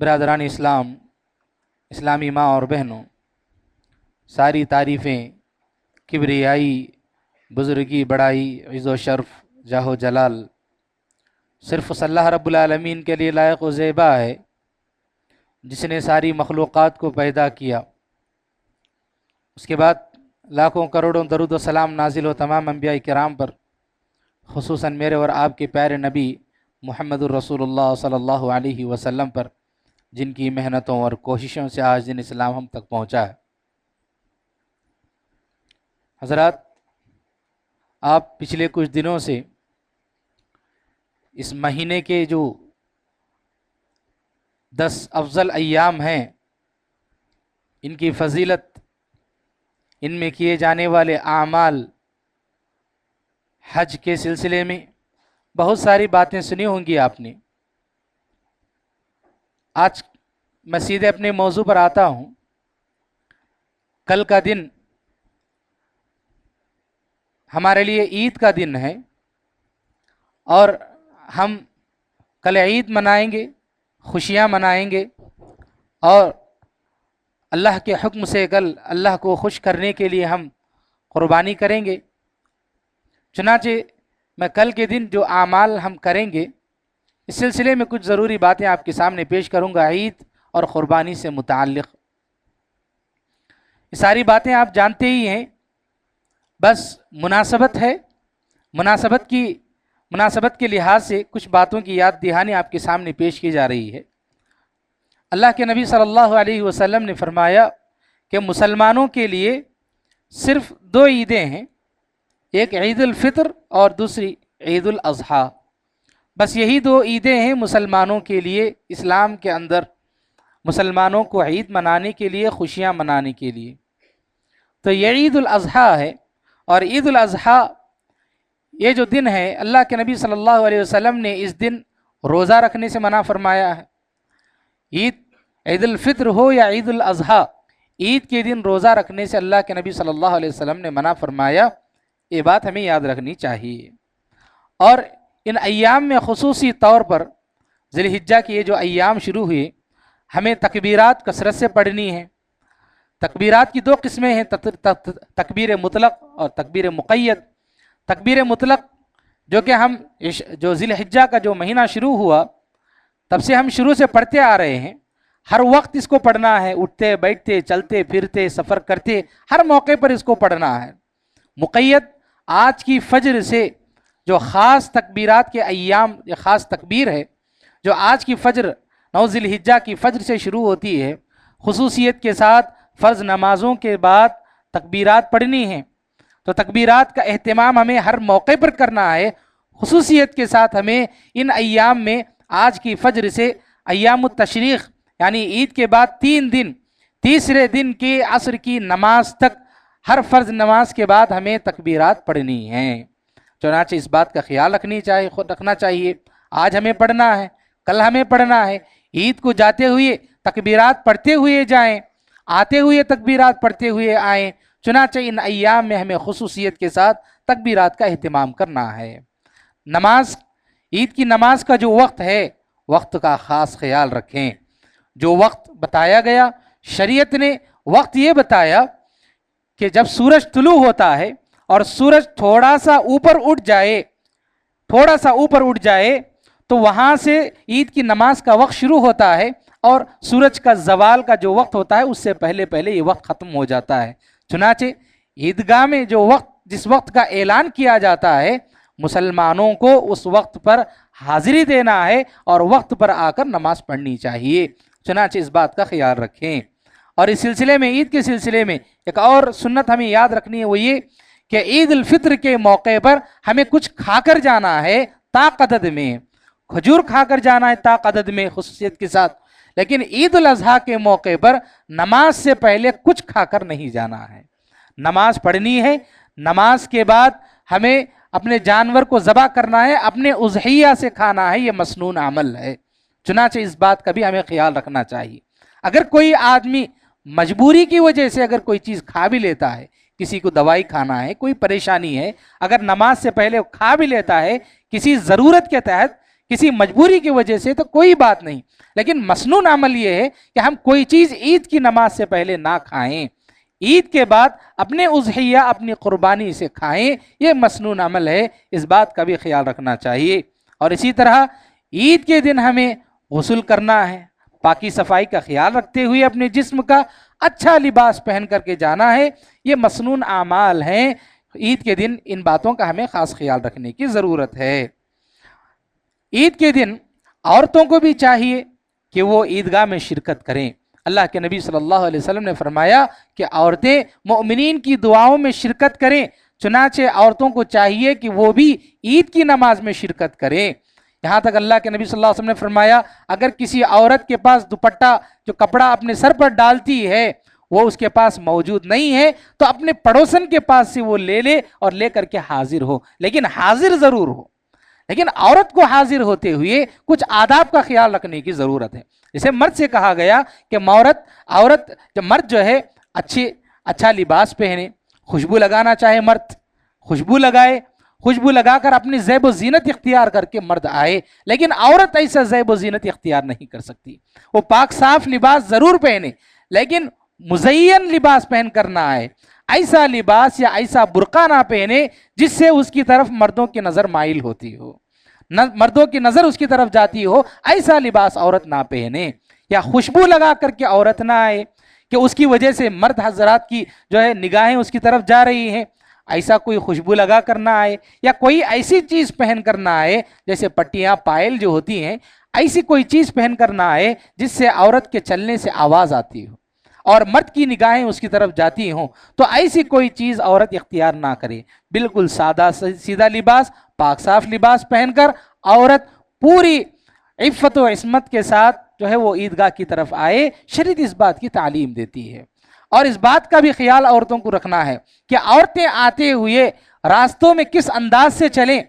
बरादरान इस्लाम, इस्लामी माँ और बहनों, सारी तारीफ़ें किबरियाई, बुज़ुर्गी, बड़ाई, इज़्ज़ो शर्फ, जाहो जलाल सिर्फ़ अल्लाह रब्बुल आलमीन के लिए लायक व ज़ेबा है, जिसने सारी मखलूक़ात को पैदा किया। उसके बाद लाखों करोड़ों दरूद व सलाम नाजिल हो तमाम अंबिया किराम पर, खुसूसन मेरे और आपके प्यारे नबी मुहम्मदुर रसूलुल्लाह सल्लल्लाहु अलैहि वसल्लम पर, जिनकी मेहनतों और कोशिशों से आज दिन इस्लाम हम तक पहुँचा है। हज़रात, आप पिछले कुछ दिनों से इस महीने के जो 10 अफजल अय्याम हैं, इनकी फ़जीलत, इनमें किए जाने वाले आमाल, हज के सिलसिले में बहुत सारी बातें सुनी होंगी आपने। आज मैं सीधे अपने मौजू पर आता हूँ। कल का दिन हमारे लिए ईद का दिन है और हम कल ईद मनाएंगे, खुशियाँ मनाएंगे और अल्लाह के हुक्म से कल अल्लाह को खुश करने के लिए हम क़ुरबानी करेंगे। चुनाचे मैं कल के दिन जो आमाल हम करेंगे, इस सिलसिले में कुछ ज़रूरी बातें आपके सामने पेश करूँगा ईद और क़ुरबानी से मुताल्लिक़। ये सारी बातें आप जानते ही हैं, बस मुनासबत है, मुनासबत के लिहाज से कुछ बातों की याद दहानी आपके सामने पेश की जा रही है। अल्लाह के नबी सल्लल्लाहु अलैहि वसल्लम ने फरमाया कि मुसलमानों के लिए सिर्फ़ 2 ईदें हैं, एक ईद उल फ़ितर और दूसरी ईद उल अज़हा। बस यही 2 ईदें हैं मुसलमानों के लिए, इस्लाम के अंदर मुसलमानों को ईद मनाने के लिए, खुशियाँ मनाने के लिए। तो ये ईद उल अज़हा है और ईद उल अज़हा ये जो दिन है, अल्लाह के नबी सल्लल्लाहु अलैहि वसल्लम ने इस दिन रोज़ा रखने से मना फरमाया है। ईद उल फ़ितर हो या ईद उल अज़हा, ईद के दिन रोज़ा रखने से अल्लाह के नबी सल्लल्लाहु अलैहि वसल्लम ने मना फरमाया। ये बात हमें याद रखनी चाहिए। और इन अय्याम में ख़ुसूसी तौर पर ज़िलहिज्जा के ये जो अय्याम शुरू हुए, हमें तकबीरात कसरत से पढ़नी है। तकबीरात की 2 किस्में हैं, तकबीर मुतलक और तकबीर मुक़य्यद। तकबीर मुतलक जो कि हम जो ज़िलहिज्जा का जो महीना शुरू हुआ तब से हम शुरू से पढ़ते आ रहे हैं, हर वक्त इसको पढ़ना है, उठते बैठते, चलते फिरते, सफ़र करते, हर मौके पर इसको पढ़ना है। मुक़य्यद आज की फ़ज्र से जो ख़ास तकबीरात के अय्याम, ख़ास तकबीर है जो आज की फ़ज्र 9 ज़िलहिज्जा की फ़ज्र से शुरू होती है। खुसूसियत के साथ फ़र्ज़ नमाज़ों के बाद तकबीरात पढ़नी हैं, तो तकबीरात का एहतमाम हमें हर मौके पर करना है। खुसूसियत के साथ हमें इन अय्याम में आज की फ़ज्र से अय्यामुत तशरीक़ यानी ईद के बाद 3 दिन, तीसरे दिन की असर की नमाज तक हर फ़र्ज़ नमाज के बाद हमें तकबीरात पढ़नी हैं। चुनांचे इस बात का ख्याल रखना चाहिए। आज हमें पढ़ना है, कल हमें पढ़ना है। ईद को जाते हुए तकबीरात पढ़ते हुए जाएं, आते हुए तकबीरात पढ़ते हुए आएँ। चुनांचे इन अय्याम में हमें खुसूसियत के साथ तकबीरात का अहतमाम करना है। नमाज, ईद की नमाज का जो वक्त है, वक्त का ख़ास ख्याल रखें। जो वक्त बताया गया, शरीयत ने वक्त ये बताया कि जब सूरज तुलू होता है और सूरज थोड़ा सा ऊपर उठ जाए तो वहाँ से ईद की नमाज का वक्त शुरू होता है और सूरज का जवाल का जो वक्त होता है उससे पहले पहले ये वक्त ख़त्म हो जाता है। चुनांचे ईदगाह में जिस वक्त का ऐलान किया जाता है, मुसलमानों को उस वक्त पर हाजिरी देना है और वक्त पर आकर नमाज पढ़नी चाहिए। चुनांचे इस बात का ख्याल रखें। और इस सिलसिले में, ईद के सिलसिले में एक और सुन्नत हमें याद रखनी है, वो ये कि ईद उल फित्र के मौके पर हमें कुछ खाकर जाना है ताक़दद में। खजूर खाकर जाना है ताक़दद में खुसूसियत के साथ। लेकिन ईद उल अज़हा के मौके पर नमाज से पहले कुछ खाकर नहीं जाना है। नमाज पढ़नी है, नमाज के बाद हमें अपने जानवर को ज़बह करना है, अपने उज़हिया से खाना है। ये मसनून अमल है। चुनांचे इस बात का भी हमें ख्याल रखना चाहिए। अगर कोई आदमी मजबूरी की वजह से अगर कोई चीज़ खा भी लेता है, किसी को दवाई खाना है, कोई परेशानी है, अगर नमाज से पहले खा भी लेता है किसी ज़रूरत के तहत, किसी मजबूरी की वजह से, तो कोई बात नहीं। लेकिन मसनून अमल ये है कि हम कोई चीज़ ईद की नमाज से पहले ना खाएं, ईद के बाद अपने उज़हिया, अपनी कुर्बानी से खाएं। ये मसनून अमल है, इस बात का भी ख्याल रखना चाहिए। और इसी तरह ईद के दिन हमें गुस्ल करना है, पाकी सफाई का ख्याल रखते हुए अपने जिस्म का अच्छा लिबास पहन करके जाना है। ये मसनून आमाल हैं। ईद के दिन इन बातों का हमें ख़ास ख्याल रखने की ज़रूरत है। ईद के दिन औरतों को भी चाहिए कि वो ईदगाह में शिरकत करें। अल्लाह के नबी सल्लल्लाहु अलैहि वसल्लम ने फरमाया कि औरतें मोमिनीन की दुआओं में शिरकत करें। चुनांचे औरतों को चाहिए कि वो भी ईद की नमाज में शिरकत करें। यहाँ तक अल्लाह के नबी सल्लल्लाहु अलैहि वसल्लम ने फरमाया, अगर किसी औरत के पास दुपट्टा, जो कपड़ा अपने सर पर डालती है, वो उसके पास मौजूद नहीं है, तो अपने पड़ोसन के पास से वो ले ले और ले करके हाजिर हो, लेकिन हाजिर ज़रूर हो। लेकिन औरत को हाजिर होते हुए कुछ आदाब का ख्याल रखने की ज़रूरत है। जैसे मर्द से कहा गया कि मर्द जो है अच्छा लिबास पहने, खुशबू लगाना चाहे मर्द खुशबू लगाए, खुशबू लगाकर अपनी ज़ैब व ज़ीनत इख्तियार करके मर्द आए। लेकिन औरत ऐसा ज़ैब व ज़ीनत इख्तियार नहीं कर सकती। वो पाक साफ लिबास ज़रूर पहने, लेकिन मुज़य्यन लिबास पहन कर ना आए। ऐसा लिबास या ऐसा बुर्का ना पहने जिससे उसकी तरफ मर्दों की नज़र माइल होती हो, मर्दों की नज़र उसकी तरफ जाती हो। ऐसा लिबास औरत ना पहने। या खुशबू लगा करके औरत ना आए कि उसकी वजह से मर्द हजरात की जो है निगाहें उसकी तरफ जा रही हैं। ऐसा कोई खुशबू लगा कर ना आए, या कोई ऐसी चीज़ पहन कर ना आए, जैसे पट्टियाँ, पायल जो होती हैं, ऐसी कोई चीज़ पहन कर ना आए जिससे औरत के चलने से आवाज़ आती हो और मर्द की निगाहें उसकी तरफ जाती हों। तो ऐसी कोई चीज़ औरत इख्तियार ना करे। बिल्कुल सादा सीधा लिबास, पाक साफ लिबास पहनकर औरत पूरी इफ़्फ़त व इस्मत के साथ जो है वो ईदगाह की तरफ आए। शरीयत इस बात की तालीम देती है। और इस बात का भी ख्याल औरतों को रखना है कि औरतें आते हुए रास्तों में किस अंदाज से चलें।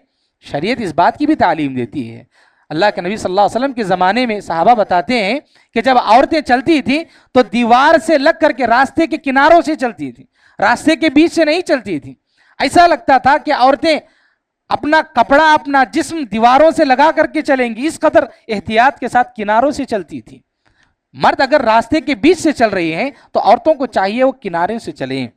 शरीयत इस बात की भी तालीम देती है। अल्लाह के नबी सल्लल्लाहु अलैहि वसल्लम के ज़माने में सहाबा बताते हैं कि जब औरतें चलती थी तो दीवार से लग करके रास्ते के किनारों से चलती थी, रास्ते के बीच से नहीं चलती थी। ऐसा लगता था कि औरतें अपना कपड़ा, अपना जिस्म दीवारों से लगा करके चलेंगी, इस कदर एहतियात के साथ किनारों से चलती थी। मर्द अगर रास्ते के बीच से चल रही हैं तो औरतों को चाहिए वो किनारे से चलें।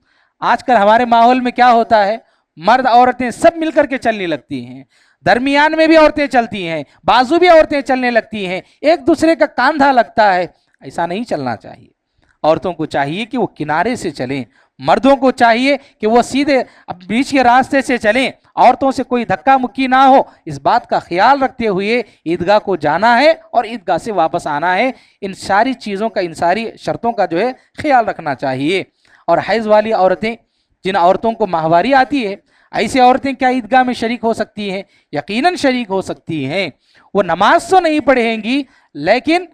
आजकल हमारे माहौल में क्या होता है, मर्द औरतें सब मिलकर के चलने लगती हैं, दरमियान में भी औरतें चलती हैं, बाजू भी औरतें चलने लगती हैं, एक दूसरे का कांधा लगता है। ऐसा नहीं चलना चाहिए। औरतों को चाहिए कि वो किनारे से चलें, मर्दों को चाहिए कि वो सीधे बीच के रास्ते से चलें औरतों से कोई धक्का मुक्की ना हो, इस बात का ख्याल रखते हुए ईदगाह को जाना है और ईदगाह से वापस आना है। इन सारी चीज़ों का, इन सारी शर्तों का जो है ख्याल रखना चाहिए। और हैज़ वाली औरतें, जिन औरतों को माहवारी आती है, ऐसी औरतें क्या ईदगाह में शरीक हो सकती हैं? यकीनन शरीक हो सकती हैं। वो नमाज तो नहीं पढ़ेंगी लेकिन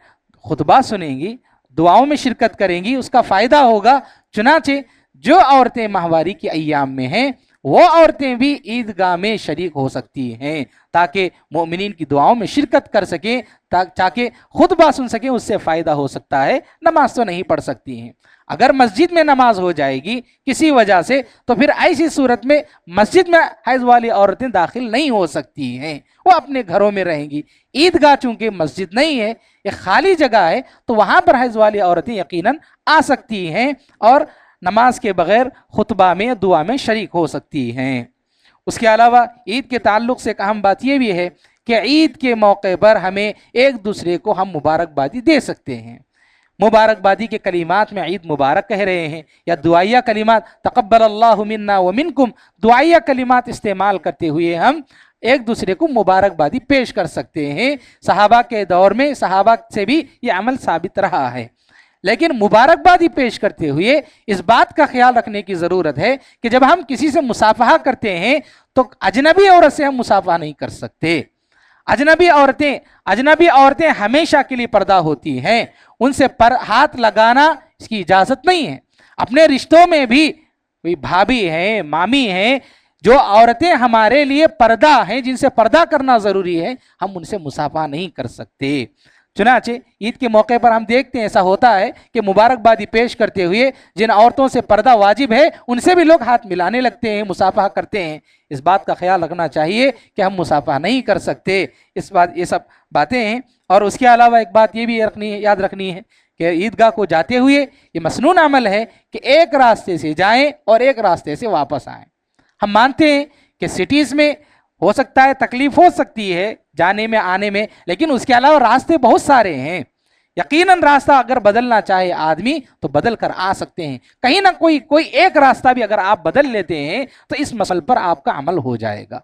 खुतबा सुनेंगी, दुआओं में शिरकत करेंगी, उसका फ़ायदा होगा। चुनाचे जो औरतें माहवारी के अय्याम में हैं वो औरतें भी ईदगाह में शरीक हो सकती हैं, ताकि मोमिनीन की दुआओं में शिरकत कर सकें, ताकि खुतबा सुन सकें, उससे फ़ायदा हो सकता है। नमाज तो नहीं पढ़ सकती हैं। अगर मस्जिद में नमाज हो जाएगी किसी वजह से, तो फिर ऐसी सूरत में मस्जिद में हैज़ वाली औरतें दाखिल नहीं हो सकती हैं, वो अपने घरों में रहेंगी। ईदगाह चूंकि मस्जिद नहीं है, एक खाली जगह है, तो वहाँ पर हैज़ वाली औरतें यकीनन आ सकती हैं और नमाज के बगैर खुतबा में, दुआ में शरीक हो सकती हैं। उसके अलावा ईद के ताल्लुक़ से एक अहम बात यह भी है कि ईद के मौके पर हमें एक दूसरे को हम मुबारकबादी दे सकते हैं। मुबारकबादी के कलिमात में ईद मुबारक कह रहे हैं या दुआया कलिमात, तक़ब्बल अल्लाहु मिन्ना व मिनकुम, दुआया कलिमात इस्तेमाल करते हुए हम एक दूसरे को मुबारकबादी पेश कर सकते हैं। सहाबा के दौर में सहाबा से भी ये अमल साबित रहा है। लेकिन मुबारकबादी पेश करते हुए इस बात का ख्याल रखने की ज़रूरत है कि जब हम किसी से मुसाफहा करते हैं तो अजनबी औरत से हम मुसाफहा नहीं कर सकते। अजनबी औरतें हमेशा के लिए पर्दा होती हैं, उनसे पर हाथ लगाना इसकी इजाज़त नहीं है। अपने रिश्तों में भी भाभी हैं, मामी हैं, जो औरतें हमारे लिए पर्दा हैं, जिनसे पर्दा करना ज़रूरी है, हम उनसे मुसाफहा नहीं कर सकते। चुनाचे ईद के मौके पर हम देखते हैं ऐसा होता है कि मुबारकबादी पेश करते हुए जिन औरतों से पर्दा वाजिब है उनसे भी लोग हाथ मिलाने लगते हैं, मुसाफहा करते हैं। इस बात का ख्याल रखना चाहिए कि हम मुसाफहा नहीं कर सकते। ये सब बातें हैं। और उसके अलावा एक बात ये भी याद रखनी है कि ईदगाह को जाते हुए ये मसनून अमल है कि एक रास्ते से जाएं और एक रास्ते से वापस आएं। हम मानते हैं कि सिटीज़ में हो सकता है तकलीफ हो सकती है जाने में आने में, लेकिन उसके अलावा रास्ते बहुत सारे हैं। यकीनन रास्ता अगर बदलना चाहे आदमी तो बदल कर आ सकते हैं। कहीं ना कोई एक रास्ता भी अगर आप बदल लेते हैं तो इस मसल पर आपका अमल हो जाएगा।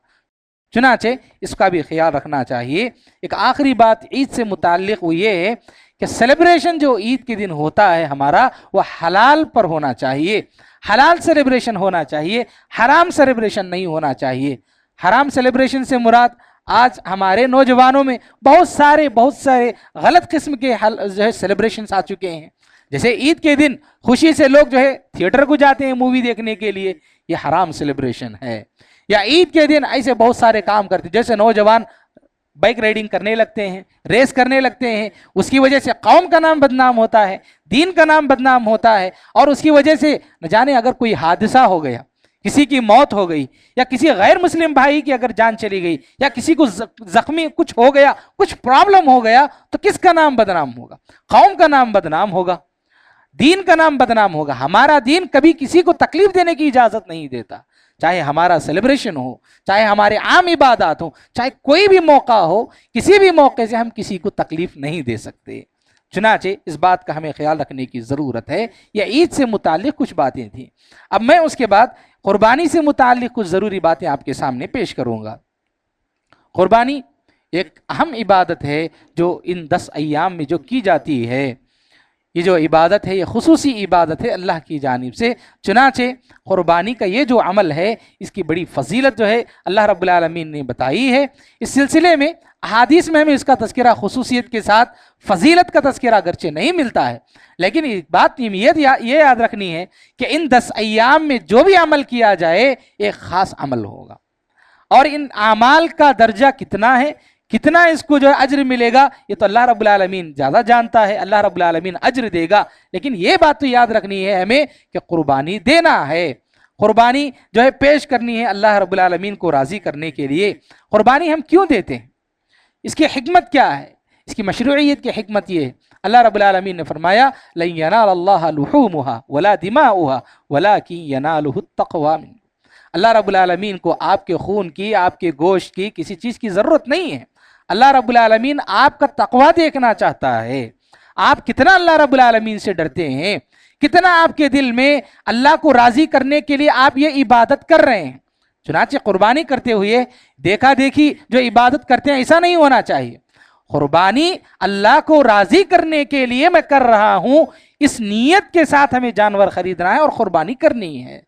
चुनाचे इसका भी ख्याल रखना चाहिए। एक आखिरी बात ईद से मुताल्लिक वो ये है कि सेलिब्रेशन जो ईद के दिन होता है हमारा, वह हलाल पर होना चाहिए। हलाल सेलिब्रेशन होना चाहिए, हराम सेलिब्रेशन नहीं होना चाहिए। हराम सेलिब्रेशन से मुराद आज हमारे नौजवानों में बहुत सारे गलत किस्म के जो है सेलिब्रेशंस आ चुके हैं। जैसे ईद के दिन खुशी से लोग जो है थिएटर को जाते हैं मूवी देखने के लिए, ये हराम सेलिब्रेशन है। या ईद के दिन ऐसे बहुत सारे काम करते हैं, जैसे नौजवान बाइक राइडिंग करने लगते हैं, रेस करने लगते हैं, उसकी वजह से कौम का नाम बदनाम होता है, दीन का नाम बदनाम होता है, और उसकी वजह से न जाने अगर कोई हादसा हो गया, किसी की मौत हो गई, या किसी गैर मुस्लिम भाई की अगर जान चली गई, या किसी को जख्मी कुछ हो गया, कुछ प्रॉब्लम हो गया, तो किसका नाम बदनाम होगा? कौम का नाम बदनाम होगा, दीन का नाम बदनाम होगा। हमारा दीन कभी किसी को तकलीफ देने की इजाजत नहीं देता। चाहे हमारा सेलिब्रेशन हो, चाहे हमारे आम इबादत हो, चाहे कोई भी मौका हो, किसी भी मौके से हम किसी को तकलीफ नहीं दे सकते। चुनाचे इस बात का हमें ख्याल रखने की ज़रूरत है। यह ईद से मुताल्लिक़ कुछ बातें थी। अब मैं उसके बाद कुर्बानी से मुताल्लिक़ कुछ ज़रूरी बातें आपके सामने पेश करूँगा। कुर्बानी एक अहम इबादत है जो इन 10 अय्याम में जो की जाती है। ये जो इबादत है ये खुसूसी इबादत है अल्लाह की जानिब से। चुनाचे कुर्बानी का ये जो अमल है इसकी बड़ी फजीलत जो है अल्लाह रब्बुल आलमीन ने बताई है। इस सिलसिले में अहादीस में हमें इसका तज़किरा खुसूसियत के साथ फजीलत का तज़किरा अगरचे नहीं मिलता है, लेकिन एक बात ये याद रखनी है कि इन 10 अय्याम में जो भी अमल किया जाए एक ख़ास अमल होगा, और इन आमाल का दर्जा कितना है, कितना इसको जो है अज्र मिलेगा, ये तो अल्लाह रब्बुल आलमीन ज़्यादा जानता है। अल्लाह रब्बुल आलमीन अज्र देगा, लेकिन ये बात तो याद रखनी है हमें कि कुर्बानी देना है, कुर्बानी जो है पेश करनी है अल्लाह रब्बुल आलमीन को राज़ी करने के लिए। कुर्बानी हम क्यों देते हैं, इसकी हिकमत क्या है, इसकी मशरूइयत की हिकमत ये है। अल्लाह रब्बुल आलमीन ने फरमाया लन यनालल्लाह लुहूमुहा वला दिमाउहा वलाकिन यनालुहु तक़वा मिनकुम। अल्लाह रब्बुल आलमीन को आपके खून की, आपके गोश्त की, किसी चीज़ की ज़रूरत नहीं है। अल्लाह रब्बुल आलमीन आपका तक़वा देखना चाहता है। आप कितना अल्लाह रब्बुल आलमीन से डरते हैं, कितना आपके दिल में अल्लाह को राज़ी करने के लिए आप ये इबादत कर रहे हैं। चुनाचे कुर्बानी करते हुए देखा देखी जो इबादत करते हैं ऐसा नहीं होना चाहिए। कुर्बानी अल्लाह को राजी करने के लिए मैं कर रहा हूं, इस नीयत के साथ हमें जानवर खरीदना है और कुर्बानी करनी है।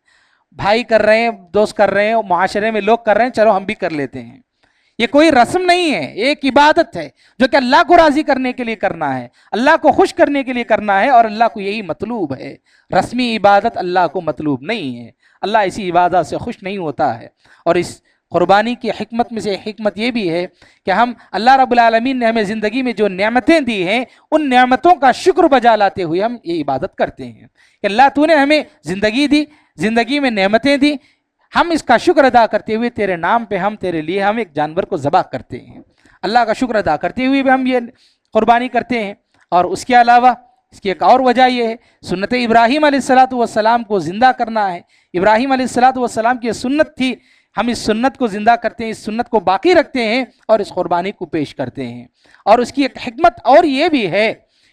भाई कर रहे हैं, दोस्त कर रहे हैं, मुआशरे में लोग कर रहे हैं, चलो हम भी कर लेते हैं। ये कोई रस्म नहीं है, एक इबादत है जो कि अल्लाह को राजी करने के लिए करना है, अल्लाह को खुश करने के लिए करना है और अल्लाह को यही मतलूब है। रस्मी इबादत अल्लाह को मतलूब नहीं है, अल्लाह इसी इबादत से खुश नहीं होता है। और इस कुर्बानी की हिकमत में से हिकमत ये भी है कि हम अल्लाह रब्बुल आलमीन ने हमें ज़िंदगी में जो नेमतें दी हैं उन नेमतों का शुक्र बजा लाते हुए हम ये इबादत करते हैं कि अल्लाह तूने हमें ज़िंदगी दी, ज़िंदगी में नेमतें दी, हम इसका शुक्र अदा करते हुए तेरे नाम पे हम तेरे लिए हम एक जानवर को ज़बह करते हैं। अल्लाह का शुक्र अदा करते हुए भी हम ये कुर्बानी करते हैं। और उसके अलावा इसकी एक और वजह यह है, सुन्नत इब्राहीम अलैहिस्सलातु वस्सलाम को ज़िंदा करना है। इब्राहीम अलैहिस्सलातु वस्सलाम की सुन्नत थी, हम इस सुन्नत को ज़िंदा करते हैं, इस सुन्नत को बाकी रखते हैं और इस कुर्बानी को पेश करते हैं। और उसकी एक हिकमत और ये भी है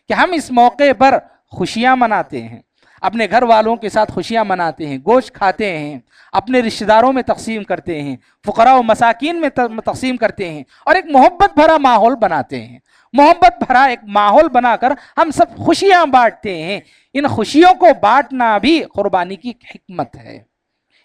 कि हम इस मौके पर खुशियाँ मनाते हैं, अपने घर वालों के साथ खुशियाँ मनाते हैं, गोश्त खाते हैं, अपने रिश्तेदारों में तकसीम करते हैं, फ़ुक़रा व मसाकीन में तकसीम करते हैं और एक मोहब्बत भरा माहौल बनाते हैं। मोहब्बत भरा एक माहौल बनाकर हम सब खुशियाँ बांटते हैं। इन खुशियों को बांटना भी कुर्बानी की हिकमत है।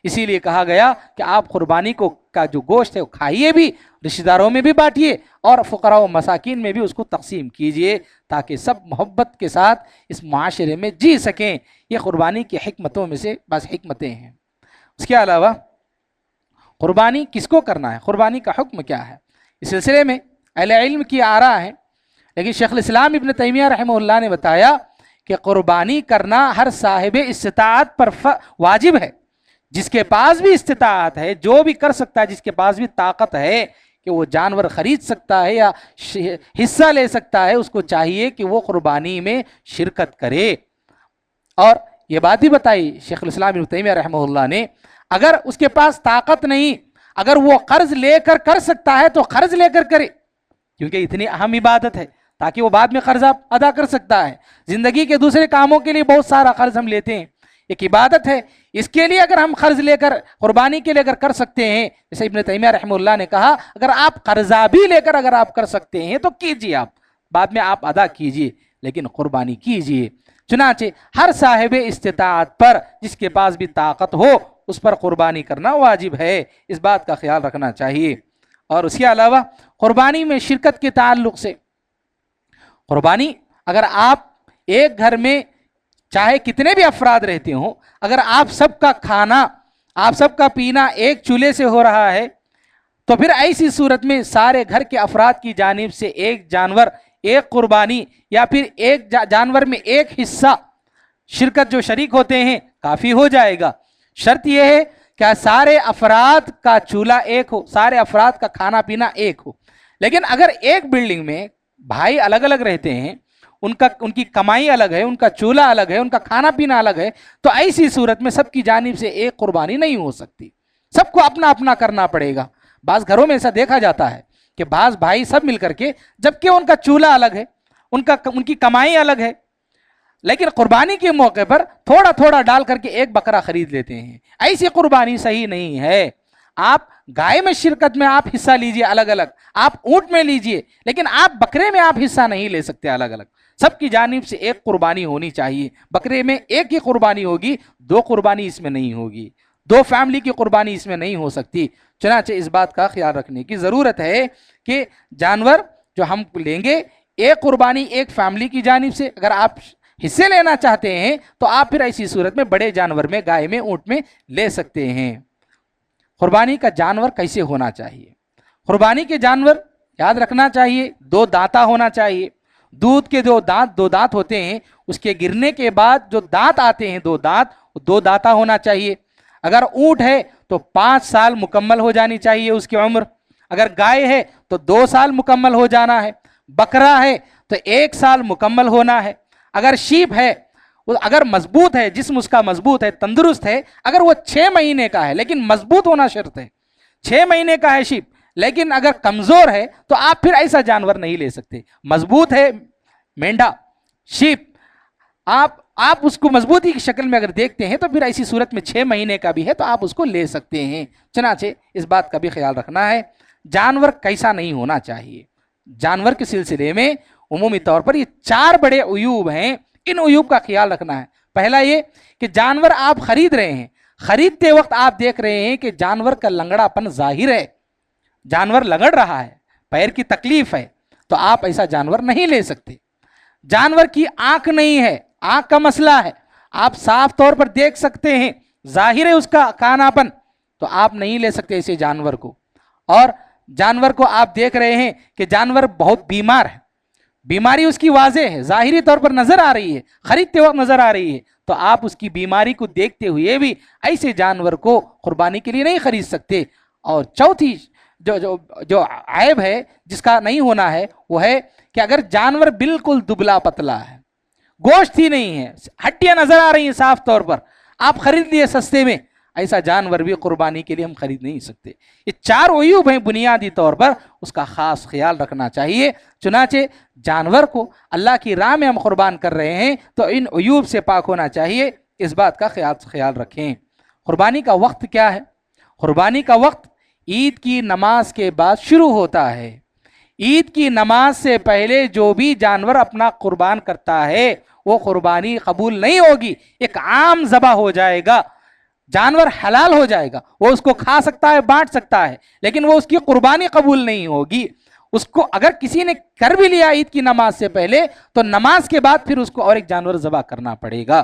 इसीलिए कहा गया कि आप कुर्बानी को का जो गोश्त है वो खाइए भी, रिश्तेदारों में भी बांटिए और फ़ुक़रा व मसाकीन में भी उसको तकसीम कीजिए ताकि सब मोहब्बत के साथ इस माशरे में जी सकें। ये कुर्बानी की हिकमतों में से बस हिकमतें हैं। उसके अलावा कुर्बानी किसको करना है, कुर्बानी का हुक्म क्या है, इस सिलसिले में अहले इल्म की आरा है, लेकिन शेख़ुल इस्लाम इब्न तैमिया रहमहुल्लाह ने बताया कि कुर्बानी करना हर साहिब इस्तिताअत पर वाजिब है। जिसके पास भी इस्तिताअत है, जो भी कर सकता है, जिसके पास भी ताकत है कि वो जानवर खरीद सकता है या हिस्सा ले सकता है, उसको चाहिए कि वो कुर्बानी में शिरकत करे। और ये बात भी बताई शेख़ुल इस्लाम इब्न तैमिया रहमहुल्लाह ने, अगर उसके पास ताकत नहीं, अगर वो कर्ज लेकर कर सकता है तो कर्ज लेकर करे, क्योंकि इतनी अहम इबादत है ताकि वो बाद में कर्ज अदा कर सकता है। जिंदगी के दूसरे कामों के लिए बहुत सारा कर्ज हम लेते हैं, एक इबादत है, इसके लिए अगर हम कर्ज लेकर कुर्बानी के लिए अगर कर सकते हैं, जैसे इब्न तैमिया रहमहुल्लाह ने कहा, अगर आप कर्जा भी लेकर अगर आप कर सकते हैं तो कीजिए, आप बाद में आप अदा कीजिए, लेकिन कुर्बानी कीजिए। चुनाचे हर साहिब इस्तिताअत पर जिसके पास भी ताकत हो उस पर कुर्बानी करना वाजिब है, इस बात का ख्याल रखना चाहिए। और उसके अलावा कुर्बानी में शिरकत के ताल्लुक से, कुर्बानी अगर आप एक घर में चाहे कितने भी अफराद रहते हों, अगर आप सबका खाना, आप सबका पीना एक चूल्हे से हो रहा है तो फिर ऐसी सूरत में सारे घर के अफराद की जानिब से एक जानवर, एक कुर्बानी या फिर एक जानवर में एक हिस्सा शिरकत जो शरीक होते हैं काफ़ी हो जाएगा। शर्त यह है कि सारे अफराद का चूल्हा एक हो, सारे अफराद का खाना पीना एक हो। लेकिन अगर एक बिल्डिंग में भाई अलग अलग रहते हैं, उनकी कमाई अलग है, उनका चूल्हा अलग है, उनका खाना पीना अलग है, तो ऐसी सूरत में सबकी जानिब से एक कुर्बानी नहीं हो सकती, सबको अपना अपना करना पड़ेगा। बाज़ घरों में ऐसा देखा जाता है कि बाज़ भाई सब मिलकर के, जबकि उनका चूल्हा अलग है, उनकी कमाई अलग है, लेकिन कुर्बानी के मौके पर थोड़ा थोड़ा डाल करके एक बकरा खरीद लेते हैं। ऐसी कुर्बानी सही नहीं है। आप गाय में शिरकत में आप हिस्सा लीजिए अलग अलग, आप ऊंट में लीजिए, लेकिन आप बकरे में आप हिस्सा नहीं ले सकते अलग अलग। सबकी जानिब से एक कुर्बानी होनी चाहिए। बकरे में एक ही कुर्बानी होगी, दो कुर्बानी इसमें नहीं होगी, दो फैमिली की कुर्बानी इसमें नहीं हो सकती। चुनांचे इस बात का ख्याल रखने की ज़रूरत है कि जानवर जो हम लेंगे, एक कुर्बानी एक फैमिली की जानिब से अगर आप हिस्से लेना चाहते हैं तो आप फिर ऐसी सूरत में बड़े जानवर में, गाय में, ऊंट में ले सकते हैं। कुर्बानी का जानवर कैसे होना चाहिए? कुर्बानी के जानवर याद रखना चाहिए, दो दांता होना चाहिए। दूध के दो दांत होते हैं, उसके गिरने के बाद जो दांत आते हैं दो दांता होना चाहिए। अगर ऊंट है तो 5 साल मुकम्मल हो जानी चाहिए उसकी उम्र। अगर गाय है तो 2 साल मुकम्मल हो जाना है। बकरा है तो 1 साल मुकम्मल होना है। अगर शीप है, अगर मजबूत है, जिस्म उसका मजबूत है, तंदुरुस्त है, अगर वो 6 महीने का है, लेकिन मजबूत होना शर्त है, 6 महीने का है शीप, लेकिन अगर कमजोर है तो आप फिर ऐसा जानवर नहीं ले सकते। मजबूत है मेंढा, शीप, आप आप उसको मजबूती की शक्ल में अगर देखते हैं तो फिर ऐसी सूरत में 6 महीने का भी है तो आप उसको ले सकते हैं। चनाचे इस बात का भी ख्याल रखना है, जानवर कैसा नहीं होना चाहिए। जानवर के सिलसिले में उमूमी तौर पर ये 4 बड़े उयूब हैं, इन उयूब का ख्याल रखना है। पहला ये कि जानवर आप खरीद रहे हैं, खरीदते वक्त आप देख रहे हैं कि जानवर का लंगड़ापन जाहिर है, जानवर लगड़ रहा है, पैर की तकलीफ है, तो आप ऐसा जानवर नहीं ले सकते। जानवर की आंख नहीं है, आंख का मसला है, आप साफ तौर पर देख सकते हैं, जाहिर है उसका कानापन, तो आप नहीं ले सकते ऐसे जानवर को। और जानवर को आप देख रहे हैं कि जानवर बहुत बीमार है, बीमारी उसकी वाज़ेह है, जाहिरी तौर पर नजर आ रही है, खरीदते वक्त नजर आ रही है, तो आप उसकी बीमारी को देखते हुए भी ऐसे जानवर को कुर्बानी के लिए नहीं खरीद सकते। और चौथी जो जो जो आयब है जिसका नहीं होना है वो है कि अगर जानवर बिल्कुल दुबला पतला है, गोश्त ही नहीं है, हड्डियां नजर आ रही हैं साफ तौर पर, आप खरीद लिए सस्ते में, ऐसा जानवर भी कुर्बानी के लिए हम खरीद नहीं सकते। ये 4 उयूब हैं, बुनियादी तौर पर उसका खास ख्याल रखना चाहिए। चुनाचे जानवर को अल्लाह की राह में हम कुर्बान कर रहे हैं तो इन उयूब से पाक होना चाहिए, इस बात का ख्याल रखें। कुर्बानी का वक्त क्या है? कुर्बानी का वक्त ईद की नमाज के बाद शुरू होता है। ईद की नमाज से पहले जो भी जानवर अपना कुर्बान करता है वो कुर्बानी कबूल नहीं होगी, एक आम ज़बह हो जाएगा, जानवर हलाल हो जाएगा, वो उसको खा सकता है, बांट सकता है, लेकिन वो उसकी कुर्बानी कबूल नहीं होगी। उसको अगर किसी ने कर भी लिया ईद की नमाज से पहले तो नमाज के बाद फिर उसको और एक जानवर ज़बह करना पड़ेगा।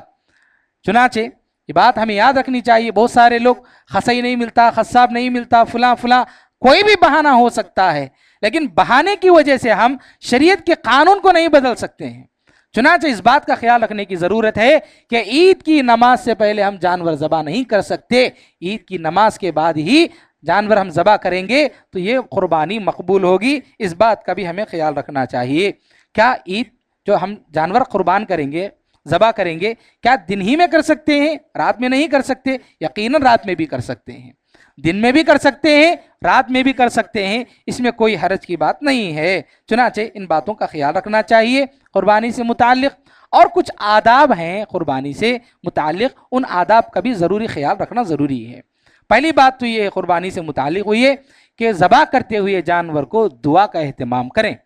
चुनाचे ये बात हमें याद रखनी चाहिए। बहुत सारे लोग खसई नहीं मिलता, खस्साब नहीं मिलता, फुला फुला, कोई भी बहाना हो सकता है, लेकिन बहाने की वजह से हम शरीयत के कानून को नहीं बदल सकते हैं। चुनाचे इस बात का ख्याल रखने की ज़रूरत है कि ईद की नमाज से पहले हम जानवर ज़बह नहीं कर सकते, ईद की नमाज के बाद ही जानवर हम ज़बह करेंगे तो ये कुर्बानी मकबूल होगी। इस बात का भी हमें ख्याल रखना चाहिए। क्या ईद जो हम जानवर कुर्बान करेंगे, ज़बह करेंगे, क्या दिन ही में कर सकते हैं, रात में नहीं कर सकते? यकीनन रात में भी कर सकते हैं, दिन में भी कर सकते हैं, रात में भी कर सकते हैं, इसमें कोई हरज की बात नहीं है। चुनाचे इन बातों का ख्याल रखना चाहिए। कुर्बानी से मुताल्लिक़ और कुछ आदाब हैं, कुर्बानी से मुताल्लिक़ उन आदाब का भी ज़रूरी ख्याल रखना ज़रूरी है। पहली बात तो ये कुर्बानी से मुताल्लिक़ हुई है कि ज़बह करते हुए जानवर को दुआ का एहतमाम करें,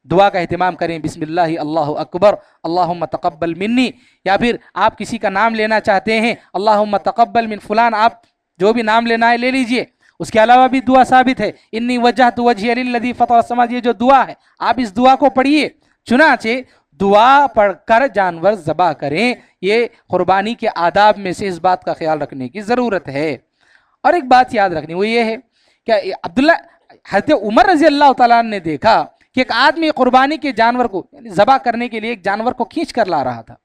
दुआ का एहतमाम करें, बिस्मिल्लाह अल्लाहु अकबर अल्लाहुम्मा तक़ब्बल मिन्नी, या फिर आप किसी का नाम लेना चाहते हैं अल्लाहुम्मा तक़ब्बल मिन फुलान, आप जो भी नाम लेना है ले लीजिए। उसके अलावा भी दुआ साबित है, इन्नी वज्जहतु वजहिया लिल्लज़ी फ़तरा समाज, ये जो दुआ है आप इस दुआ को पढ़िए। चुनाचे दुआ पढ़कर जानवर ज़बह करें, ये कुर्बानी के आदाब में से इस बात का ख्याल रखने की ज़रूरत है। और एक बात याद रखनी वो ये है कि अब्दुल्ला हज़रत उमर रज़ी अल्लाह तआला ने देखा कि एक आदमी कुर्बानी के जानवर को ज़बह करने के लिए एक जानवर को खींच कर ला रहा था,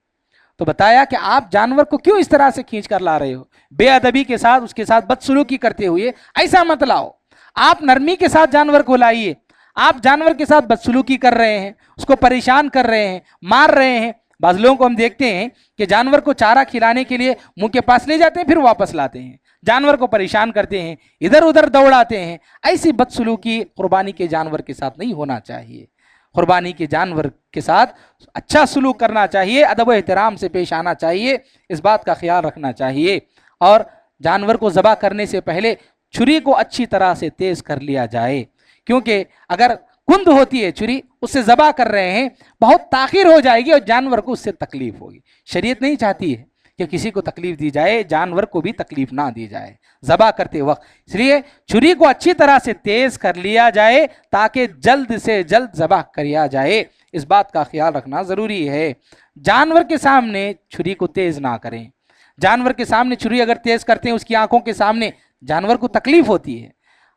तो बताया कि आप जानवर को क्यों इस तरह से खींच कर ला रहे हो, बेअदबी के साथ उसके साथ बदसलूकी करते हुए ऐसा मत लाओ, आप नरमी के साथ जानवर को लाइए। आप जानवर के साथ बदसलूकी कर रहे हैं, उसको परेशान कर रहे हैं, मार रहे हैं। बाज़ लोगों को हम देखते हैं कि जानवर को चारा खिलाने के लिए मुंह के पास ले जाते हैं, फिर वापस लाते हैं, जानवर को परेशान करते हैं, इधर उधर दौड़ाते हैं। ऐसी बदसलूकी कुर्बानी के जानवर के साथ नहीं होना चाहिए। कुर्बानी के जानवर के साथ अच्छा सलूक करना चाहिए, अदब व एहतराम से पेश आना चाहिए, इस बात का ख्याल रखना चाहिए। और जानवर को ज़बह करने से पहले छुरी को अच्छी तरह से तेज़ कर लिया जाए, क्योंकि अगर कुंद होती है छुरी, उससे ज़बह कर रहे हैं, बहुत ताख़ीर हो जाएगी और जानवर को उससे तकलीफ़ होगी। शरीयत नहीं चाहती है कि किसी को तकलीफ़ दी जाए, जानवर को भी तकलीफ़ ना दी जाए ज़बह करते वक्त, इसलिए छुरी को अच्छी तरह से तेज़ कर लिया जाए ताकि जल्द से जल्द ज़बह किया जाए। इस बात का ख्याल रखना ज़रूरी है। जानवर के सामने छुरी को तेज़ ना करें, जानवर के सामने छुरी अगर तेज़ करते हैं उसकी आंखों के सामने जानवर को तकलीफ़ होती है।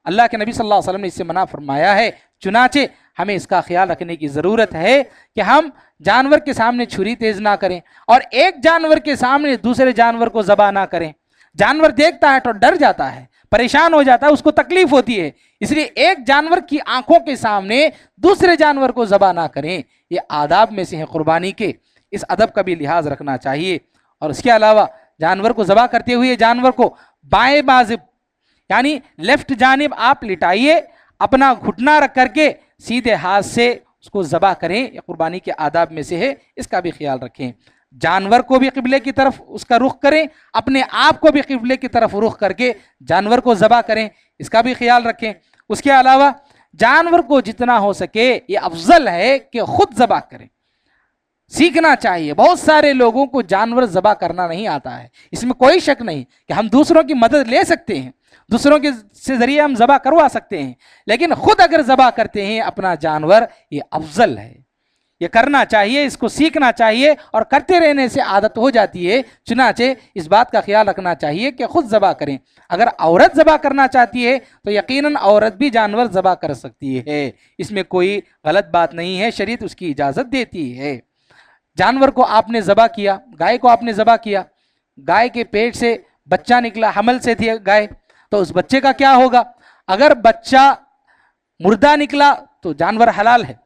अल्लाह के नबी सल्लल्लाहु अलैहि वसल्लम ने इससे मना फरमाया है। चुनाचे हमें इसका ख्याल रखने की ज़रूरत है कि हम जानवर के सामने छुरी तेज़ ना करें और एक जानवर के सामने दूसरे जानवर को ज़बह ना करें। जानवर देखता है तो डर जाता है, परेशान हो जाता है, उसको तकलीफ होती है, इसलिए एक जानवर की आंखों के सामने दूसरे जानवर को ज़बह ना करें। ये आदाब में से है कुर्बानी के, इस अदब का भी लिहाज रखना चाहिए। और इसके अलावा जानवर को ज़बह करते हुए जानवर को बाएं बाजिब यानी लेफ्ट जानिब आप लिटाइए, अपना घुटना रख करके सीधे हाथ से उसको ज़बह करें। ये कुर्बानी के आदाब में से है, इसका भी ख्याल रखें। जानवर को भी क़िबले की तरफ उसका रुख करें, अपने आप को भी क़िबले की तरफ रुख करके जानवर को ज़बह करें, इसका भी ख्याल रखें। उसके अलावा जानवर को जितना हो सके ये अफजल है कि खुद ज़बह करें, सीखना चाहिए। बहुत सारे लोगों को जानवर ज़बह करना नहीं आता है, इसमें कोई शक नहीं कि हम दूसरों की मदद ले सकते हैं, दूसरों के से ज़रिए हम ज़बह करवा सकते हैं, लेकिन खुद अगर ज़बह करते हैं अपना जानवर, ये अफजल है, ये करना चाहिए, इसको सीखना चाहिए और करते रहने से आदत हो जाती है। चुनाचे इस बात का ख्याल रखना चाहिए कि खुद ज़बह करें। अगर औरत ज़बह करना चाहती है तो यकीनन औरत भी जानवर ज़बह कर सकती है, इसमें कोई गलत बात नहीं है, शरीयत उसकी इजाज़त देती है। जानवर को आपने ज़बह किया, गाय को आपने ज़बह किया, गाय के पेट से बच्चा निकला, हमल से थी गाय, तो उस बच्चे का क्या होगा? अगर बच्चा मुर्दा निकला तो जानवर हलाल है,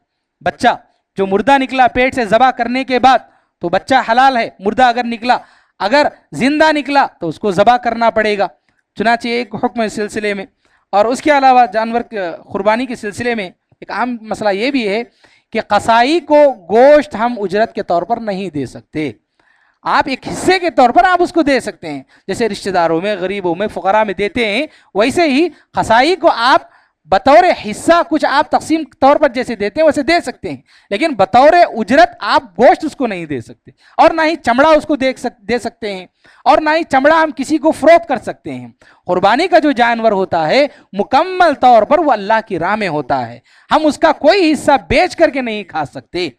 बच्चा जो मुर्दा निकला पेट से ज़बह करने के बाद तो बच्चा हलाल है, मुर्दा अगर निकला। अगर जिंदा निकला तो उसको ज़बह करना पड़ेगा। चुनाचे एक हुक्म इस सिलसिले में। और उसके अलावा जानवर कुर्बानी के सिलसिले में एक अहम मसला ये भी है कि कसाई को गोश्त हम उजरत के तौर पर नहीं दे सकते, आप एक हिस्से के तौर पर आप उसको दे सकते हैं, जैसे रिश्तेदारों में, गरीबों में, फुकरा में देते हैं, वैसे ही कसाई को आप बतौर हिस्सा कुछ आप तकसीम तौर पर जैसे देते हैं वैसे दे सकते हैं, लेकिन बतौर उजरत आप गोश्त उसको नहीं दे सकते, और ना ही चमड़ा उसको दे सकते हैं, और ना ही चमड़ा हम किसी को फरोख्त कर सकते हैं। कुर्बानी का जो जानवर होता है मुकम्मल तौर पर वो अल्लाह की राह में होता है, हम उसका कोई हिस्सा बेच करके नहीं खा सकते,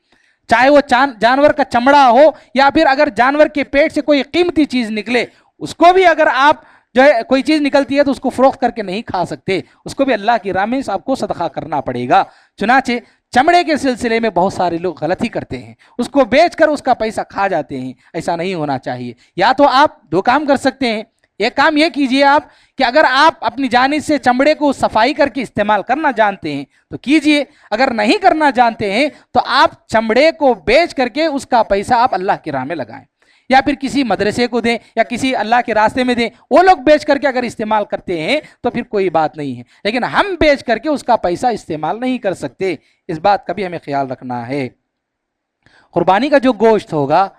चाहे वो जानवर का चमड़ा हो या फिर अगर जानवर के पेट से कोई कीमती चीज निकले, उसको भी अगर आप जो है कोई चीज निकलती है तो उसको फरोख्त करके नहीं खा सकते, उसको भी अल्लाह की राह में आपको सदका करना पड़ेगा। चुनाचे चमड़े के सिलसिले में बहुत सारे लोग गलती करते हैं, उसको बेचकर उसका पैसा खा जाते हैं, ऐसा नहीं होना चाहिए। या तो आप दो काम कर सकते हैं, एक काम ये कीजिए आप कि अगर आप अपनी जानिब से चमड़े को सफाई करके इस्तेमाल करना जानते हैं तो कीजिए, अगर नहीं करना जानते हैं तो आप चमड़े को बेच करके उसका पैसा आप अल्लाह की राह में लगाएं, या फिर किसी मदरसे को दें या किसी अल्लाह के रास्ते में दें, वो लोग बेच करके अगर इस्तेमाल करते हैं तो फिर कोई बात नहीं है, लेकिन हम बेच करके उसका पैसा इस्तेमाल नहीं कर सकते, इस बात का भी हमें ख्याल रखना है। कुर्बानी का जो गोश्त होगा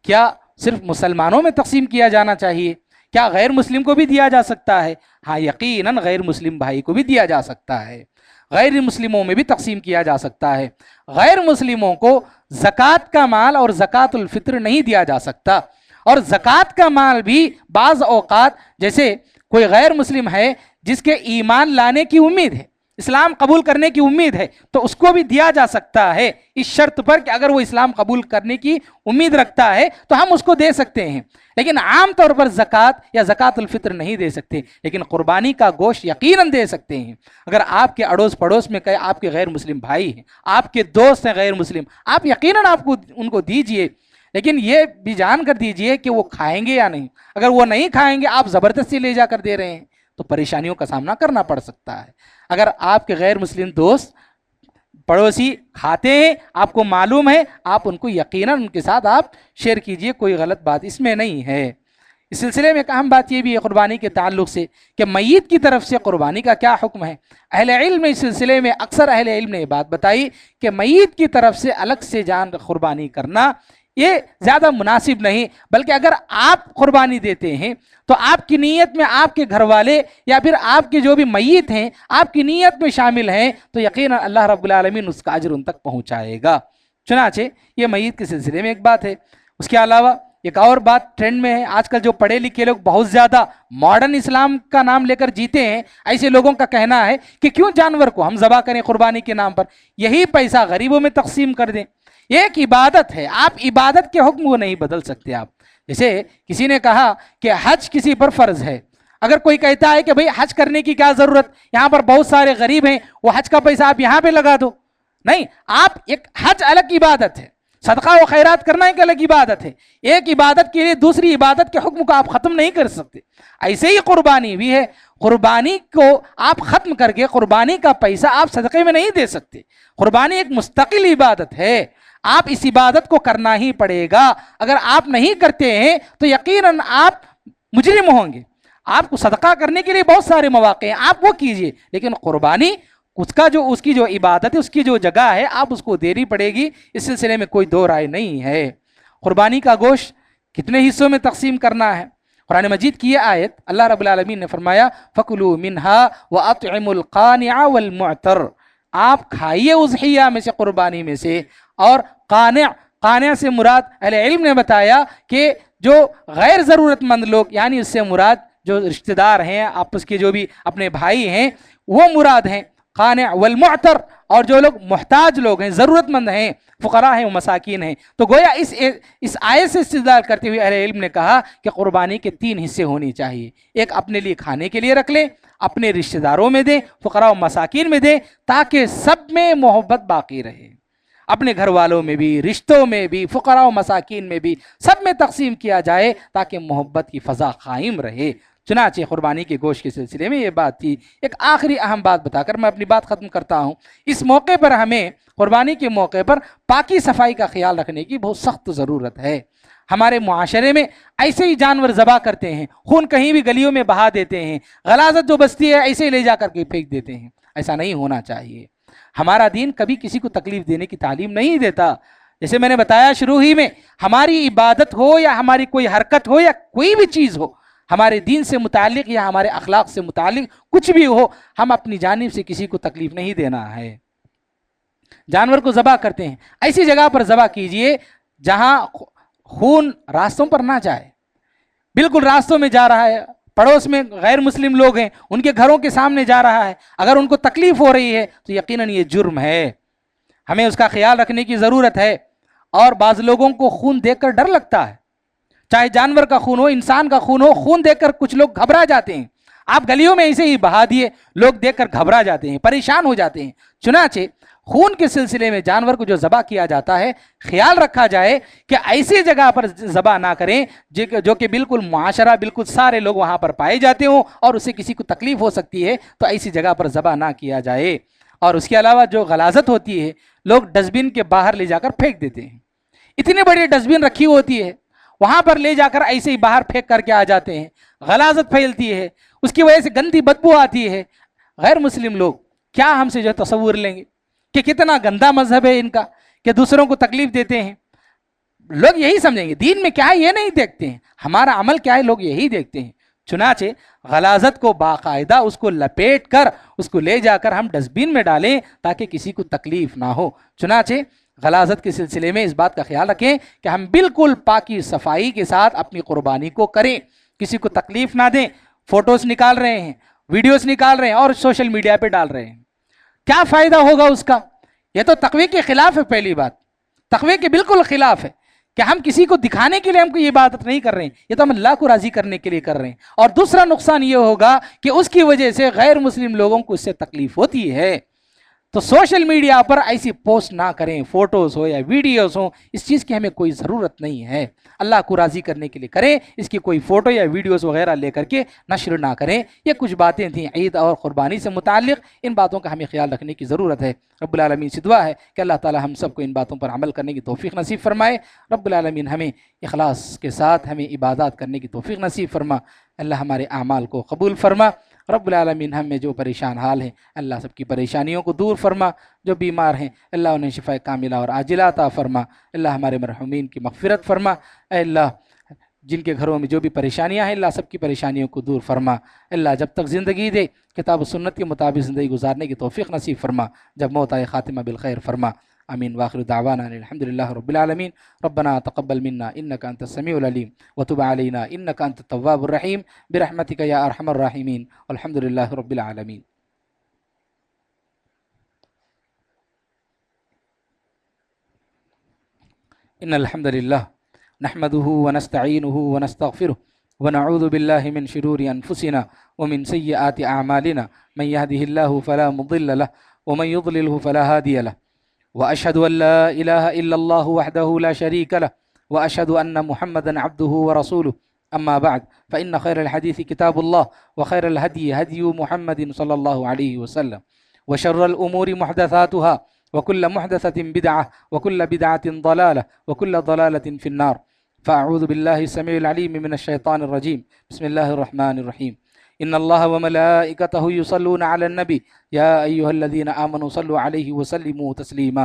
क्या सिर्फ मुसलमानों में तकसीम किया जाना चाहिए, क्या गैर मुस्लिम को भी दिया जा सकता है? हाँ, यकीनन गैर मुस्लिम भाई को भी दिया जा सकता है, गैर मुस्लिमों में भी तकसीम किया जा सकता है। गैर मुस्लिमों को ज़कात का माल और ज़कातुल फित्र नहीं दिया जा सकता, और ज़कात का माल भी बाज़ औक़ात, जैसे कोई गैर मुस्लिम है जिसके ईमान लाने की उम्मीद है, इस्लाम कबूल करने की उम्मीद है, तो उसको भी दिया जा सकता है, इस शर्त पर कि अगर वो इस्लाम कबूल करने की उम्मीद रखता है तो हम उसको दे सकते हैं, लेकिन आम तौर पर ज़कात या ज़कातुल फित्र नहीं दे सकते। लेकिन कुर्बानी का गोश्त यकीनन दे सकते हैं। अगर आपके अड़ोस पड़ोस में कहीं आपके गैर मुस्लिम भाई हैं, आपके दोस्त हैं गैर मुस्लिम, आप यकीनन आपको उनको दीजिए, लेकिन ये भी जान कर दीजिए कि वो खाएंगे या नहीं। अगर वो नहीं खाएंगे, आप ज़बरदस्ती ले जाकर दे रहे हैं तो परेशानियों का सामना करना पड़ सकता है। अगर आपके गैर मुस्लिम दोस्त पड़ोसी खाते हैं, आपको मालूम है, आप उनको यकीनन उनके साथ आप शेयर कीजिए, कोई गलत बात इसमें नहीं है। इस सिलसिले में एक अहम बात यह भी है कुर्बानी के ताल्लुक से कि मय्यत की तरफ से कुर्बानी का क्या हुक्म है। अहले इल्म इस सिलसिले में अक्सर अहले इल्म ने ये बात बताई कि मय्यत की तरफ से अलग से जान कुर्बानी करना ये ज़्यादा मुनासिब नहीं, बल्कि अगर आप कुर्बानी देते हैं तो आपकी नीयत में आपके घर वाले या फिर आपके जो भी मय्यत हैं आपकी नीयत में शामिल हैं तो यकीनन अल्लाह रब्बुल आलमीन उसका अजर उन तक पहुँचाएगा। चुनाचे ये मय्यत के सिलसिले में एक बात है। उसके अलावा एक और बात ट्रेंड में है, आजकल जो पढ़े लिखे लोग बहुत ज़्यादा मॉडर्न इस्लाम का नाम लेकर जीते हैं, ऐसे लोगों का कहना है कि क्यों जानवर को हम ज़बह करें कुर्बानी के नाम पर, यही पैसा गरीबों में तकसीम कर दें। एक इबादत है, आप इबादत के हुक्म को नहीं बदल सकते। आप जैसे किसी ने कहा कि हज किसी पर फ़र्ज है, अगर कोई कहता है कि भाई हज करने की क्या ज़रूरत, यहाँ पर बहुत सारे गरीब हैं, वो हज का पैसा आप यहाँ पे लगा दो, नहीं, आप एक हज अलग इबादत है, सदका व खैरात करना एक अलग इबादत है, एक इबादत के लिए दूसरी इबादत के हुक्म को आप ख़त्म नहीं कर सकते। ऐसे ही कुर्बानी भी है, कुर्बानी को आप ख़त्म करके कुर्बानी का पैसा आप सदक़े में नहीं दे सकते। कुर्बानी एक मुस्तकिल इबादत है, आप इस इबादत को करना ही पड़ेगा। अगर आप नहीं करते हैं तो यकीनन आप मुजरिम होंगे। आपको सदका करने के लिए बहुत सारे मौके हैं, आप वो कीजिए, लेकिन कुर्बानी उसकी जो इबादत है, उसकी जो जगह है, आप उसको देनी पड़ेगी। इस सिलसिले में कोई दो राय नहीं है। कुर्बानी का गोश्त कितने हिस्सों में तकसीम करना है। कुरान मजीद की ये आयत अल्लाह रब्बुल आलमीन ने फरमाया फ़कुलू मिन्हा व अतइमुल क़ानिअ वल मुअतर, आप खाइए उज़हिया में से, कुर्बानी में से। और कानिया से मुराद अहले इल्म ने बताया कि जो गैर ज़रूरतमंद लोग, यानी उससे मुराद जो रिश्तेदार हैं, आपस के जो भी अपने भाई हैं, वो मुराद हैं कानिअ वल मुअतर। और जो लोग मोहताज लोग हैं, ज़रूरतमंद हैं, फ़ुक़रा हैं, मसाकीन हैं। तो गोया इस आयत से इस्तिदलाल करते हुए अहले इल्म ने कहा कि कुर्बानी के 3 हिस्से होनी चाहिए। एक अपने लिए खाने के लिए रख लें, अपने रिश्तेदारों में दें, फ़ुक़रा और मसाकीन में दें, ताकि सब में मोहब्बत बाकी रहे। अपने घर वालों में भी, रिश्तों में भी, फ़ुक़रा और मसाकीन में भी, सब में तकसीम किया जाए ताकि मोहब्बत की फ़ज़ा कायम रहे। चुनाचे कुर्बानी के गोश्त के सिलसिले में ये बात थी। एक आखिरी अहम बात बताकर मैं अपनी बात ख़त्म करता हूँ। इस मौके पर हमें, कुर्बानी के मौके पर, पाकी सफाई का ख्याल रखने की बहुत सख्त ज़रूरत है। हमारे मुआशरे में ऐसे ही जानवर ज़बा करते हैं, खून कहीं भी गलियों में बहा देते हैं, गलाज़त जो बचती है ऐसे ही ले जा करके फेंक देते हैं। ऐसा नहीं होना चाहिए। हमारा दीन कभी किसी को तकलीफ़ देने की तालीम नहीं देता। जैसे मैंने बताया शुरू ही में, हमारी इबादत हो या हमारी कोई हरकत हो या कोई भी चीज़ हो, हमारे दीन से मुतालिक या हमारे अखलाक से मुतालिक कुछ भी हो, हम अपनी जानिब से किसी को तकलीफ़ नहीं देना है। जानवर को ज़बा करते हैं, ऐसी जगह पर ज़बा कीजिए जहाँ खून रास्तों पर ना जाए। बिल्कुल रास्तों में जा रहा है, पड़ोस में गैर मुस्लिम लोग हैं, उनके घरों के सामने जा रहा है, अगर उनको तकलीफ़ हो रही है तो यकीनन ये जुर्म है। हमें उसका ख्याल रखने की ज़रूरत है। और बाज़ लोगों को खून देखकर डर लगता है, चाहे जानवर का खून हो, इंसान का खून हो, खून देखकर कुछ लोग घबरा जाते हैं। आप गलियों में ऐसे ही बहा दिए, लोग देखकर घबरा जाते हैं, परेशान हो जाते हैं। चुनाचे खून के सिलसिले में जानवर को जो ज़बा किया जाता है, ख्याल रखा जाए कि ऐसी जगह पर ज़बा ना करें जो कि बिल्कुल मुआशरा, बिल्कुल सारे लोग वहाँ पर पाए जाते हों और उससे किसी को तकलीफ़ हो सकती है, तो ऐसी जगह पर ज़बा ना किया जाए। और उसके अलावा जो गलाज़त होती है, लोग डस्टबिन के बाहर ले जाकर फेंक देते हैं। इतनी बड़ी डस्टबिन रखी होती है, वहाँ पर ले जाकर ऐसे ही बाहर फेंक करके आ जाते हैं, गलाज़त फैलती है, उसकी वजह से गंदी बदबू आती है। गैर मुस्लिम लोग क्या हमसे जो तसव्वुर लेंगे कि कितना गंदा मजहब है इनका, कि दूसरों को तकलीफ देते हैं। लोग यही समझेंगे दीन में क्या है, ये नहीं देखते हैं, हमारा अमल क्या है, लोग यही देखते हैं। चुनाचे गलाज़त को बाकायदा उसको लपेट कर उसको ले जाकर हम डस्टबिन में डालें ताकि किसी को तकलीफ ना हो। चुनाचे गलाज़त के सिलसिले में इस बात का ख्याल रखें कि हम बिल्कुल पाकी सफाई के साथ अपनी कुर्बानी को करें, किसी को तकलीफ ना दें। फ़ोटोज़ निकाल रहे हैं, वीडियोज़ निकाल रहे हैं और सोशल मीडिया पे डाल रहे हैं, क्या फ़ायदा होगा उसका? यह तो तक़वी के ख़िलाफ़ है। पहली बात, तक़वी के बिल्कुल ख़िलाफ़ है कि हम किसी को दिखाने के लिए हमको ये इबादत नहीं कर रहे हैं, ये तो हम अल्लाह को राज़ी करने के लिए कर रहे हैं। और दूसरा नुकसान ये होगा कि उसकी वजह से गैर मुस्लिम लोगों को इससे तकलीफ़ होती है। तो सोशल मीडिया पर ऐसी पोस्ट ना करें, फ़ोटोज़ हो या वीडियोज़ हो, इस चीज़ की हमें कोई ज़रूरत नहीं है। अल्लाह को राज़ी करने के लिए करें, इसकी कोई फ़ोटो या वीडियोज़ वगैरह लेकर के नशर ना करें। ये कुछ बातें थीं ईद और क़ुरबानी से मुताल्लिक़, इन बातों का हमें ख्याल रखने की ज़रूरत है। रब्बुल आलमीन से दुआ है कि अल्लाह ताला हम सबको इन बातों पर अमल करने की तौफ़ीक़ नसीब फरमाए। रब्बुल आलमीन हमें इखलास के साथ हमें इबादत करने की तौफ़ीक़ नसीब फरमा। अल्लाह हमारे आमाल को कबूल फरमा। रब्बुल आलमीन हम में जो परेशान हाल हैं, अल्लाह सबकी परेशानियों को दूर फरमा। जो बीमार हैं, अल्लाह उन्हें शिफ़ा कामिला और आजिला अता फरमा। अल्लाह हमारे मरहूमीन की मग़फ़िरत फरमा। अल्लाह जिनके घरों में जो भी परेशानियाँ हैं, अल्लाह सबकी परेशानियों को दूर फरमा। अल्लाह जब तक ज़िंदगी दे, किताब सुन्नत के मुताबिक ज़िंदगी गुजारने की तौफ़ीक़ नसीब फरमा। जब मौत आए, ख़ातिमा बिल खैर फरमा। आमीन। वाखिर दावाना अल्हम्दुलिल्लाहि रब्बिल आलमीन। रब्बना तक़ब्बल मिन्ना इन्नका अंतस समीउल अलीम व तुब अलैना इन्नका अंतत तव्वाबुर रहीम बिरहमतिका या अरहमर राहिमीन। अल्हम्दुलिल्लाहि रब्बिल आलमीन। इन्नल हम्दुलिल्लाह नहमदुहु व नस्तईनुहु व नस्तगफिरुह व नऊज़ु बिल्लाहि मिन शुरूरि अनफुसिना व मिन सय्यिआति अअमालिना मन यहदिहिल्लाहु फला मुदिल्ल लह व मन युद्लिलहु फला हादिय लह व अशहदु अन ला इलाहा इल्लल्लाहु वहदहु ला शरीक लह व अशहदु अन्न मुहम्मदन अब्दुहु व रसूलुहु। अम्मा बाद फ़इन्न खैरल हदीस किताबुल्लाह व खैरल हदी हदी मुहम्मदिन सल्लल्लाहु अलैहि वसल्लम व शर्रल उमूरि मुहदसातुहा व कुल्ल मुहदसतिन बिदअह व कुल्ल बिदअतिन ज़लालह व कुल्ल ज़लालतिन फिन्नार। फ़अऊज़ु बिल्लाहि समीउल अलीम मिनश शैतानिर रजीम। बिस्मिल्लाहिर रहमानिर रहीम। इन्नल्लाह व मलाइकतहु युसल्लूना अलन नबी या अय्युहल्लज़ीना आमनू सल्लु अलैहि व सल्लिमू तस्लीमा।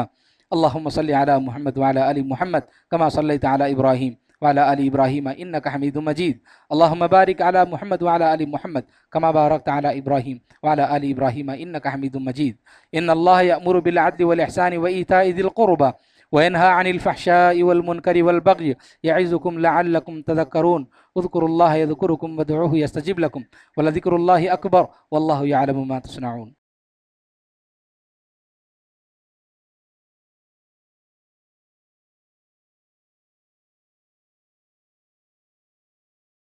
अल्लाहुम्मा सल्लि अला मुहम्मद व अला आलि मुहम्मद कमा सल्लैत अला इब्राहीम व अला आलि इब्राहीम इन्नका हमीदुम मजीद। अल्लाहुम्मा बारिक अला मुहम्मद व अला आलि मुहम्मद कमा बारकत अला इब्राहीम व अला आलि इब्राहीम इन्नका हमीदुम मजीद। इन्नल्लाह यअमुरु बिल अदलि वल इहसानि व ईताइ ज़िल क़ुरबा वयनहा अनिल फ़हशाइ वल मुनकरि वल बग़य यइज़ुकुम लअल्लकुम तज़क्करून। उज़्कुरुल्लाह यज़्कुरुकुम वदऊहु यस्तजिब लकुम वलज़िक्रुल्लाहि अकबर वल्लाहु यअलमु मा तस्नऊन।